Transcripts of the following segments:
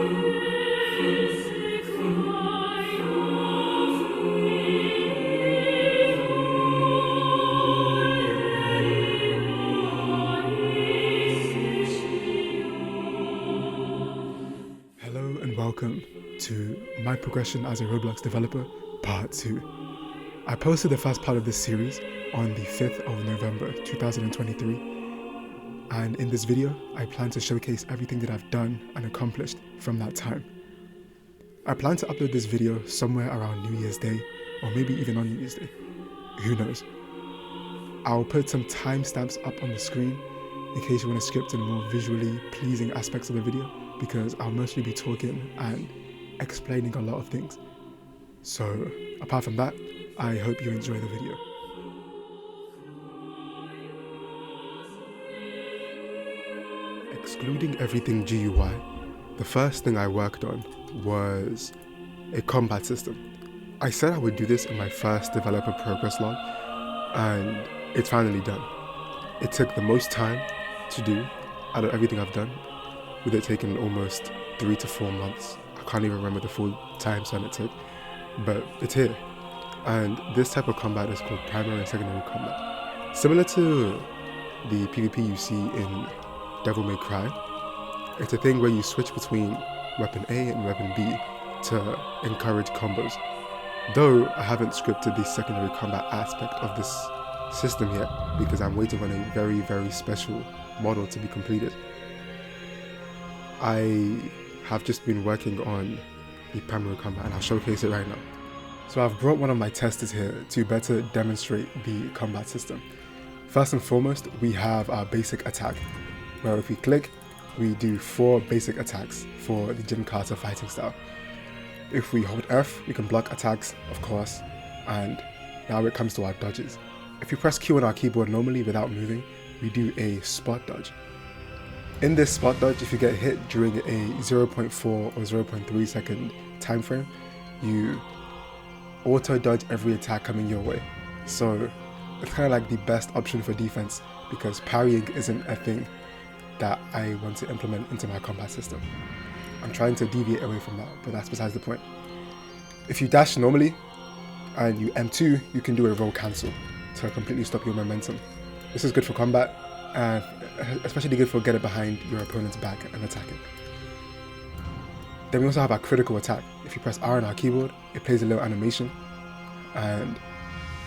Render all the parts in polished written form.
Hello and welcome to my progression as a Roblox developer, part 2. I posted the first part of this series on the 5th of November 2023, and in this video I plan to showcase everything that I've done and accomplished from that time. I plan to upload this video somewhere around New Year's Day, or maybe even on New Year's Day, who knows. I'll put some timestamps up on the screen in case you want to skip to the more visually pleasing aspects of the video, because I'll mostly be talking and explaining a lot of things. So apart from that, I hope you enjoy the video. Excluding everything GUI, the first thing I worked on was a combat system. I said I would do this in my first developer progress log, and it's finally done. It took the most time to do out of everything I've done, with it taking almost 3 to 4 months. I can't even remember the full time span it took, but it's here. And this type of combat is called primary and secondary combat. Similar to the PvP you see in Devil May Cry, it's a thing where you switch between weapon A and weapon B to encourage combos. Though I haven't scripted the secondary combat aspect of this system yet, because I'm waiting on a very, very special model to be completed. I have just been working on the primary combat and I'll showcase it right now. So I've brought one of my testers here to better demonstrate the combat system. First and foremost, we have our basic attack, where if we click, we do 4 basic attacks for the Jim Carter fighting style. If we hold F, we can block attacks, of course, and now it comes to our dodges. If we press Q on our keyboard normally without moving, we do a spot dodge. In this spot dodge, if you get hit during a 0.4 or 0.3 second time frame, you auto dodge every attack coming your way. So it's kind of like the best option for defense, because parrying isn't a thing that I want to implement into my combat system. I'm trying to deviate away from that, but that's besides the point. If you dash normally and you M2, you can do a roll cancel to completely stop your momentum. This is good for combat, and especially good for getting behind your opponent's back and attacking. Then we also have our critical attack. If you press R on our keyboard, it plays a little animation and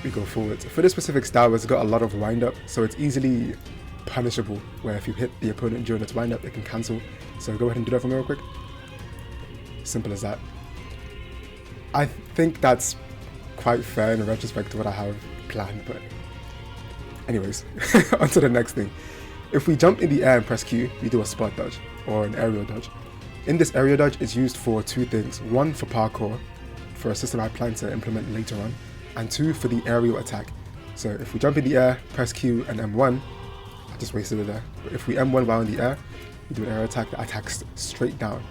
we go forward. For this specific style, it's got a lot of wind up, so it's easily punishable, where if you hit the opponent during its wind up, it can cancel. So go ahead and do that for me real quick. Simple as that. I think that's quite fair in retrospect to what I have planned, but anyways, on to the next thing. If we jump in the air and press Q, we do a spot dodge or an aerial dodge. In this aerial dodge is used for 2 things. 1 for parkour, for a system I plan to implement later on, and 2 for the aerial attack. So if we jump in the air, press Q and M1, I just wasted it there. But if we M1 while in the air, we do an aerial attack that attacks straight down.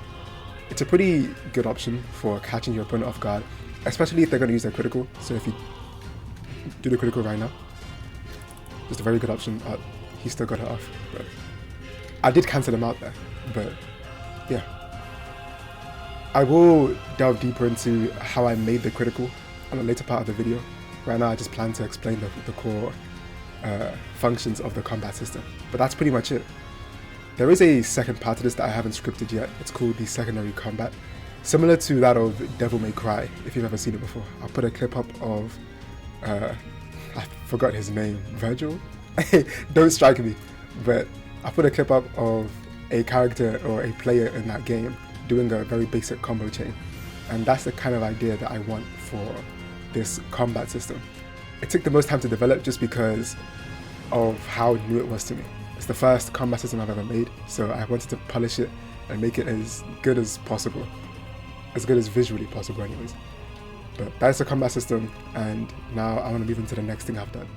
It's a pretty good option for catching your opponent off guard, especially if they're going to use their critical. So if you do the critical right now, just a very good option. He still got it off, but I did cancel him out there. But yeah, I will delve deeper into how I made the critical on a later part of the video. Right now I just plan to explain the core functions of the combat system, but that's pretty much it. There is a second part to this that I haven't scripted yet. It's called the secondary combat, similar to that of Devil May Cry, if you've ever seen it before. I'll put a clip up of I forgot his name, Virgil? Don't strike me, but I put a clip up of a character or a player in that game doing a very basic combo chain, and that's the kind of idea that I want for this combat system. It took the most time to develop just because of how new it was to me. It's the first combat system I've ever made, so I wanted to polish it and make it as good as possible, as good as visually possible anyways. But that's the combat system, and now I want to move into the next thing I've done.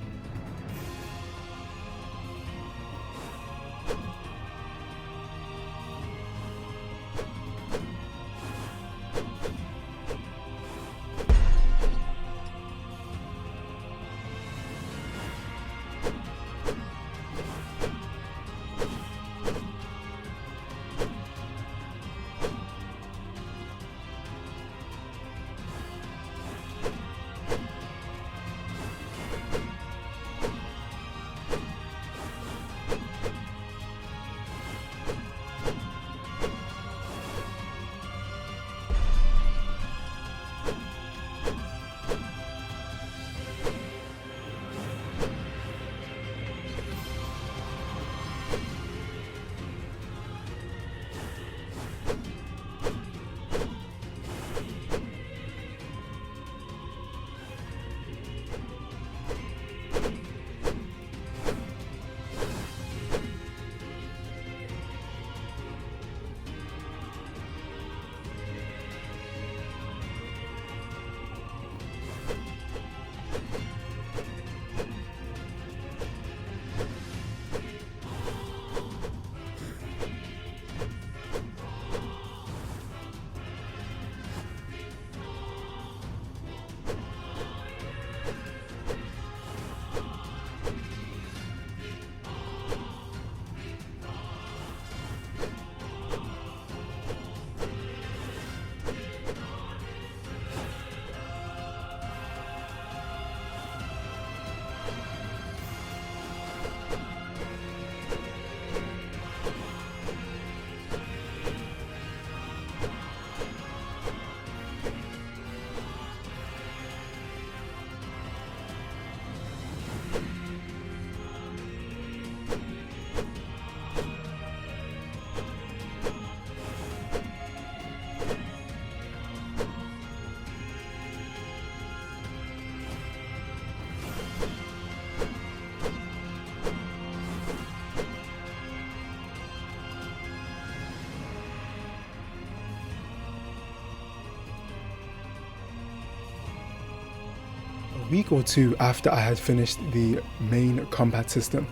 week or two after I had finished the main combat system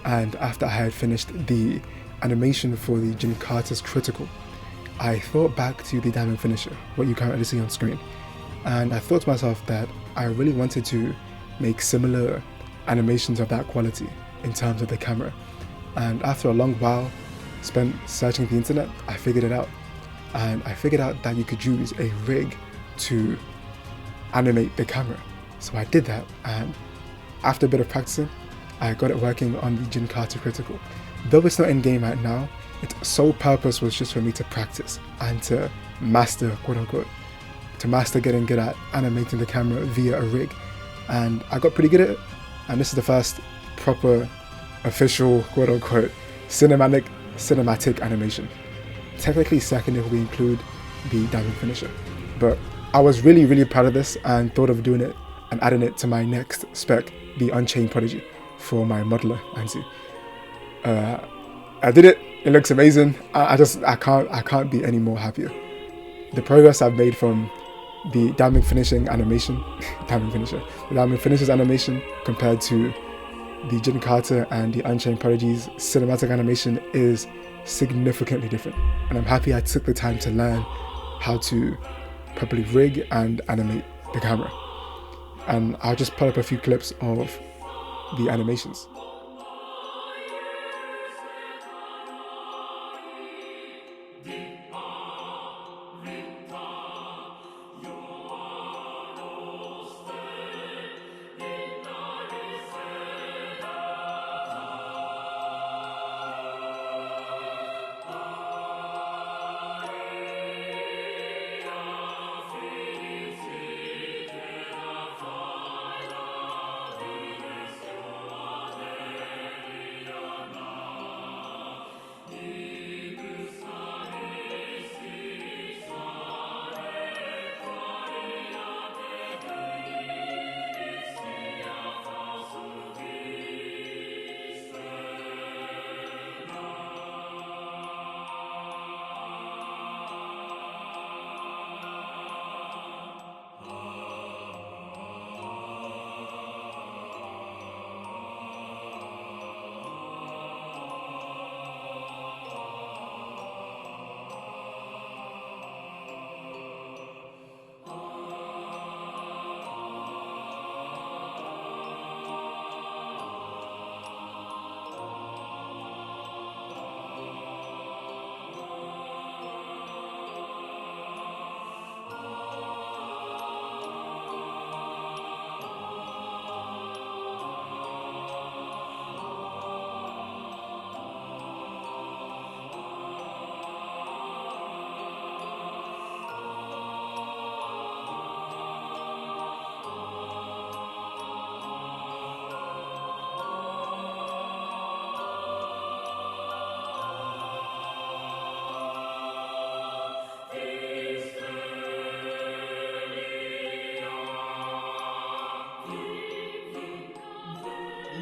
and after I had finished the animation for the Jin Carter's critical, I thought back to the diamond finisher, what you currently see on screen, and I thought to myself that I really wanted to make similar animations of that quality in terms of the camera. And after a long while spent searching the internet, I figured it out. And I figured out that you could use a rig to animate the camera. So I did that, and after a bit of practicing, I got it working on the Jin Carter critical. Though it's not in game right now, its sole purpose was just for me to practice and to master, quote unquote, to master getting good at animating the camera via a rig. And I got pretty good at it. And this is the first proper, official, quote unquote, cinematic animation. Technically second if we include the diamond finisher. But I was really proud of this and thought of doing it and adding it to my next spec, the Unchained Prodigy, for my modeler, Anzu. I did it. It looks amazing. I can't be any more happier. The progress I've made from the diamond finishing animation, the diamond finisher's animation compared to the Jin Carter and the Unchained Prodigy's cinematic animation is significantly different. And I'm happy I took the time to learn how to properly rig and animate the camera. And I'll just put up a few clips of the animations.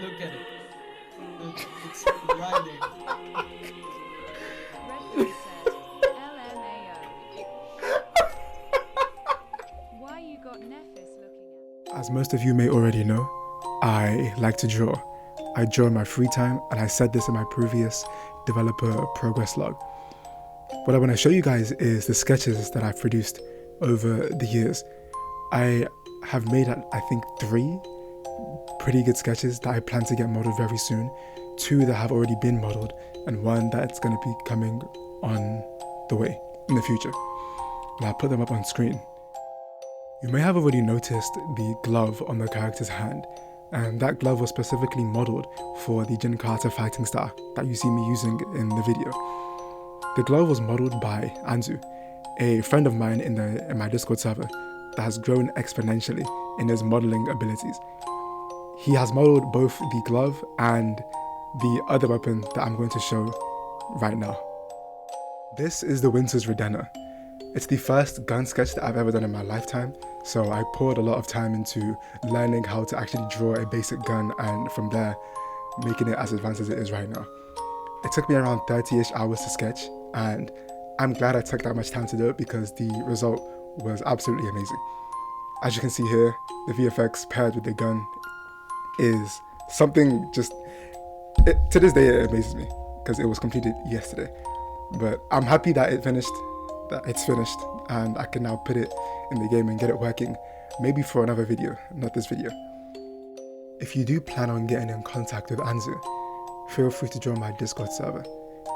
Look at it. It's riding. Why you got Nephis looking at? As most of you may already know, I like to draw. I draw in my free time, and I said this in my previous developer progress log. What I want to show you guys is the sketches that I've produced over the years. I have made, I think, 3 pretty good sketches that I plan to get modeled very soon, 2 that have already been modeled, and 1 that's going to be coming on the way in the future. And I'll put them up on screen. You may have already noticed the glove on the character's hand, and that glove was specifically modeled for the Jin Carter fighting star that you see me using in the video. The glove was modeled by Anzu, a friend of mine in my Discord server that has grown exponentially in his modeling abilities. He has modeled both the glove and the other weapon that I'm going to show right now. This is the Winter's Redena. It's the first gun sketch that I've ever done in my lifetime, so I poured a lot of time into learning how to actually draw a basic gun, and from there, making it as advanced as it is right now. It took me around 30-ish hours to sketch, and I'm glad I took that much time to do it because the result was absolutely amazing. As you can see here, the VFX paired with the gun is something to this day it amazes me because it was completed yesterday. But I'm happy that it's finished, and I can now put it in the game and get it working, maybe for another video, not this video. If you do plan on getting in contact with Anzu, feel free to join my Discord server.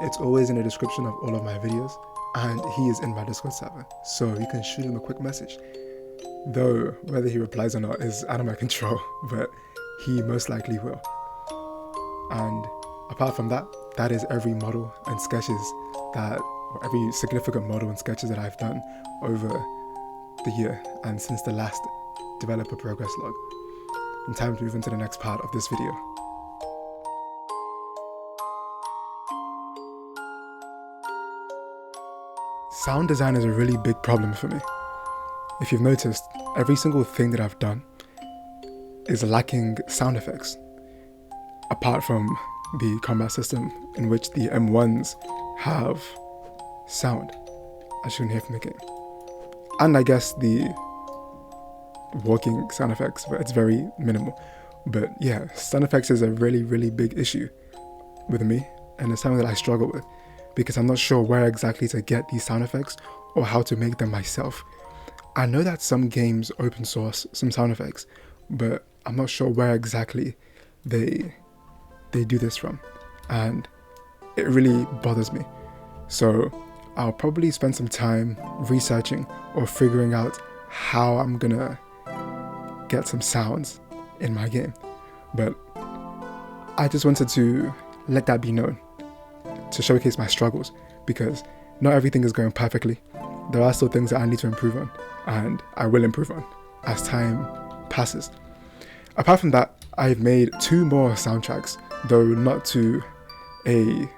It's always in the description of all of my videos, and he is in my Discord server, so you can shoot him a quick message. Though whether he replies or not is out of my control, but he most likely will. And apart from that, that is every model and sketches every significant model and sketches that I've done over the year and since the last developer progress log. And time to move into the next part of this video. Sound design is a really big problem for me. If you've noticed, every single thing that I've done is lacking sound effects, apart from the combat system in which the M1s have sound, as you can hear from the game. And I guess the walking sound effects, but it's very minimal. But yeah, sound effects is a really, really big issue with me, and it's something that I struggle with because I'm not sure where exactly to get these sound effects or how to make them myself. I know that some games open source some sound effects, but I'm not sure where exactly they do this from, and it really bothers me. So I'll probably spend some time researching or figuring out how I'm gonna get some sounds in my game. But I just wanted to let that be known, to showcase my struggles, because not everything is going perfectly. There are still things that I need to improve on, and I will improve on as time passes. Apart from that, I've made 2 more soundtracks, though not to a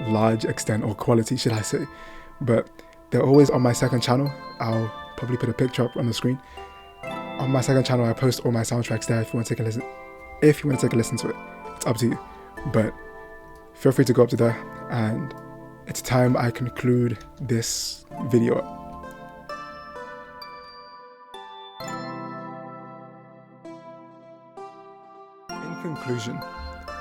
large extent or quality, should I say, but they're always on my second channel. I'll probably put a picture up on the screen. On my second channel, I post all my soundtracks there if you want to take a listen. If you want to take a listen to it, it's up to you. But feel free to go up to there, and it's time I conclude this video. In conclusion,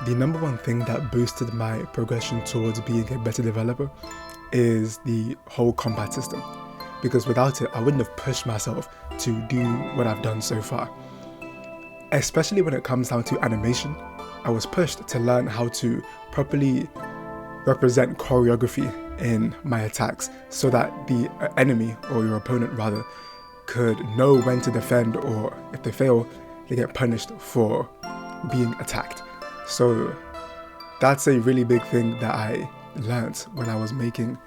the number one thing that boosted my progression towards being a better developer is the whole combat system, because without it I wouldn't have pushed myself to do what I've done so far. Especially when it comes down to animation, I was pushed to learn how to properly represent choreography in my attacks so that the enemy, or your opponent rather, could know when to defend, or if they fail, they get punished for being attacked. So that's a really big thing that I learned when I was making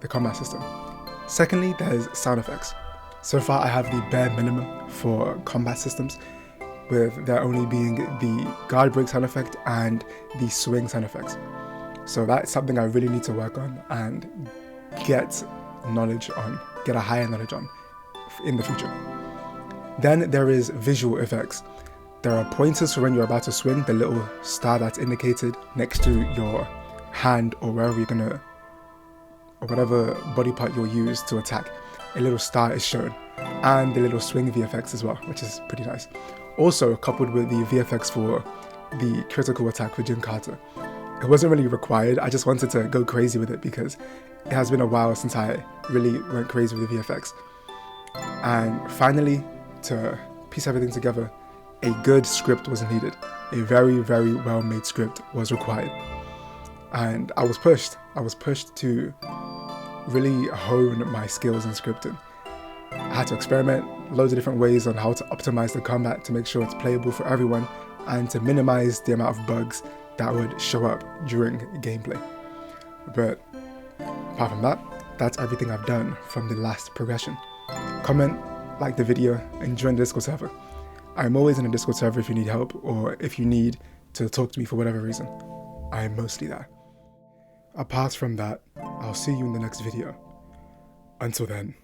the combat system. Secondly, there's sound effects. So far I have the bare minimum for combat systems, with there only being the guard break sound effect and the swing sound effects. So that's something I really need to work on and get a higher knowledge on in the future. Then there is visual effects. There are pointers for when you're about to swing, the little star that's indicated next to your hand or wherever you're gonna, or whatever body part you'll use to attack. A little star is shown, and the little swing VFX as well, which is pretty nice. Also coupled with the VFX for the critical attack for Jim Carter. It wasn't really required, I just wanted to go crazy with it because it has been a while since I really went crazy with the VFX. And finally, to piece everything together, a good script was needed. A very, very well made script was required. And I was pushed to really hone my skills in scripting. I had to experiment loads of different ways on how to optimize the combat to make sure it's playable for everyone and to minimize the amount of bugs that would show up during gameplay. But apart from that, that's everything I've done from the last progression. Comment, like the video, and join the Discord server. I'm always in the Discord server if you need help or if you need to talk to me for whatever reason. I am mostly there. Apart from that, I'll see you in the next video. Until then.